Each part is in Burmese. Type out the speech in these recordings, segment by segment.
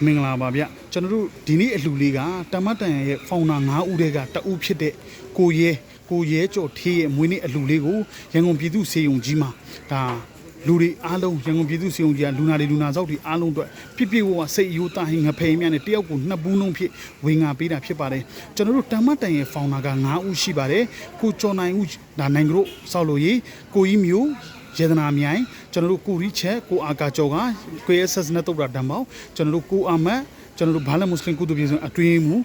မင်္ဂလာပါဗျကျွန်တော်တို့ဒီနေ့အလှူလေးကတမတ်တန်ရဲ့ဖောင်နာ9ဦးတည်းကတအုပ်ဖြစ်တဲ့ကိုရဲကျော်ထေးရဲ့မွေးနေ့အလှူလေးကိုရန်ကုန်ပြည်သူ့စေယုံကြီးမှာဒါလူတွေအားလုံးရန်ကုန်ပြည်သူ့စေယုံကြီးကလူနာတွေလူနာဆောက်တွေအားလုံးအတွက်ပြပြဝစိတ်အယိုးတာဟင်ငဖယ်မြနဲ့တယောက်ကို2ဘူးနှုံးဖြစ်ဝေငါပေးတာဖြစ်ပါတယ်ကျွန်တော်တို့တမတ်တန်ရဲ့ဖောင်နာက9ဦးရှိပါတယ်ကိုကျော်နိုင်ဦးဒါနိုင်ကတို့ဆောက်လို့ရေးကိုကြီးမျိုးယေဒနာမြိုင်ကျွန်တော်တို့ကိုရီချက်ကိုအာကာကျော်ကကိုရဲဆက်နဲ့တုတ်တာတံပေါင်းကျွန်တော်တို့ကိုအာမတ်ကျွန်တော်တို့ဘာလမွတ်စလင်ကုသိုလ်ပြည်စုံအတွင်းမှု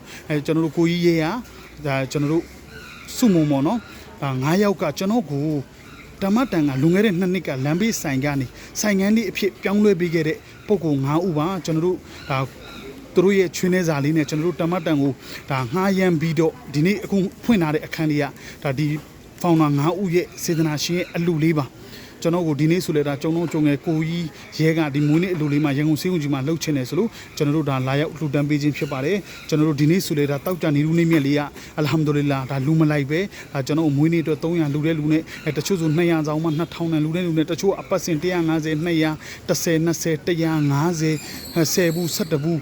ကျွန်တော်တို့ကိုကြီးရဲရဒါကျွန်တော်တို့စုမုံမော်နော်9ယောက်ကကျွန်တော်ကိုတမတ်တန်ကလွန်ခဲ့တဲ့2နှစ်ကလမ်းဘေးဆိုင်ကနေဆိုင်ငန်းလေးအဖြစ်ပြောင်းလဲပေးခဲ့တဲ့ပုံကို9ဦးပါကျွန်တော်တို့ဒါသူတို့ရဲ့ချွေးနှဲစာလေးနဲ့ကျွန်တော်တို့တမတ်တန်ကိုဒါငှားရမ်းပြီးတော့ဒီနေ့အခုဖွင့်ထားတဲ့အခန်းလေးကဒါဒီဖောင်နာ9ဦးရဲ့စေတနာရှင်ရဲ့အလှူလေးပါကျွန်တော်ကိုဒီနေ့ဆိုလဲဒါကျုံတော့ကျုံငယ်ကိုကြီးရဲကဒီမွေးနေ့အလှူလေးမှာရန်ကုန်စေးုံကြီးမှာလှုပ်ချင်တယ်ဆိုလို့ကျွန်တော်တို့ဒါလာရောက်လှူဒန်းပေးခြင်းဖြစ်ပါတယ်ကျွန်တော်တို့ဒီနေ့ဆိုလဲဒါတောက်ကြနေလူနေမြက်လေးကအလ်ဟမ်ဒူလ illah ဒါလူမလိုက်ပဲဒါကျွန်တော်မွေးနေ့အတွက်300လူတဲ့လူနဲ့တချို့ဆို200ဆောင်မှ2000နဲ့လူတဲ့လူနဲ့တချို့အပတ်စဉ်150 200 10 20 150 10ဘူး17ဘူး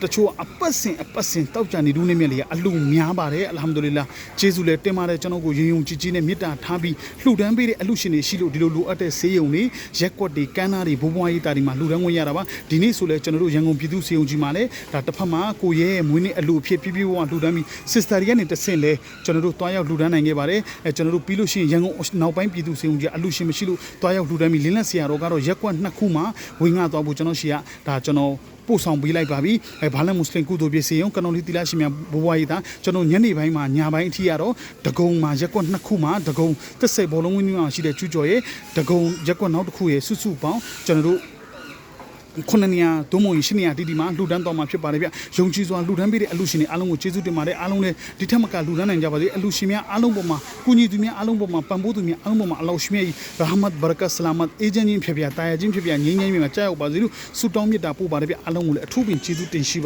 တချို့အပတ်စဉ်တောက်ကြနေလူနေမြက်လေးကအလှူများပါတယ်အလ်ဟမ်ဒူလ illah ကျေးဇူးလည်းတင်ပါတယ်ကျွန်တော်ကိုယုံကြည်ကြီးနဲ့မေတ္တာထားပြီးလှူဒန်းပေးတဲ့အလှူရှင်တွေရှိလို့ဒီလိုလိုအပ်တဲ့စေယုံတွေရက်ကွက်တွေကန်းသားတွေဘိုးဘွားရေးတာတွေမှာလှူဒန်းဝင်ရတာပါဒီနေ့ဆိုလဲကျွန်တော်တို့ရန်ကုန်ပြည်သူ့စေယုံကြီးမှာလဲဒါတစ်ဖက်မှာကိုရဲရဲ့မွေးနေ့အလှူအဖြစ်ပြပြဝလှူဒန်းပြီး sister တွေကနေတဆင့်လဲကျွန်တော်တို့တွားရောက်လှူဒန်းနိုင်ခဲ့ပါတယ်ကျွန်တော်တို့ပြီးလို့ရှိရင်ရန်ကုန်နောက်ပိုင်းပြည်သူ့စေယုံကြီးအလှူရှင်မရှိလို့တွားရောက်လှူဒန်းပြီးလင်းလက်ဆရာတော်ကတော့ရက်ကွက်2ခုမှာဝင်ငှသွားဖို့ကျွန်တော်ရှိရဒါကျွန်တော်ပို့ဆောင်ပေးလိုက်ပါပြီဘာလဲမွတ်စလင်ကုသိုလ်ပြည်စေယုံကနော်လီတီလာရှင်များဘိုးဘွားရေးတာကျွန်တော်ညနေပိုင်းမှာညပိုင်းအထိရတော့ဒဂုံမှာရက်ကွက်2ခုမှာဒဂုံသက်စိတ်ဘောလုံးဝင်းကြီးအောင်ရှိတဲ့ကျူကျော်ရဲ့ဒဂုံရက်ကွက်နောက်တစ်ခုရဲ့စုစုပေါင်းကျွန်တော်တို့ခုနှစ်နေရာဒုံမုံရှင်းနေရာတီမှာလှူဒန်းတော်မှာဖြစ်ပါတယ်ဗျယုံကြည်စွာလှူဒန်းပေးတဲ့အလှူရှင်တွေအားလုံးကိုကျေးဇူးတင်ပါတယ်အားလုံးလည်းဒီထက်မကလှူဒန်းနိုင်ကြပါစေအလှူရှင်များအားလုံးပေါ်မှာကုညီသူများအားလုံးပေါ်မှာပံ့ပိုးသူများအားလုံးပေါ်မှာအလ္လာဟ်ရှင်ရဲ့ရာဟမတ်ဘရကတ်ဆလာမတ်အေဂျင့်ချင်းဖြစ်ပြတာယာချင်းဖြစ်ပြငြိမ်းချမ်းမြေမှာကြားရောက်ပါစေလို့ဆုတောင်းမေတ္တာပို့ပါတယ်ဗျအားလုံးကိုလည်းအထူးပင်ကျေးဇူးတင်ရှိပါ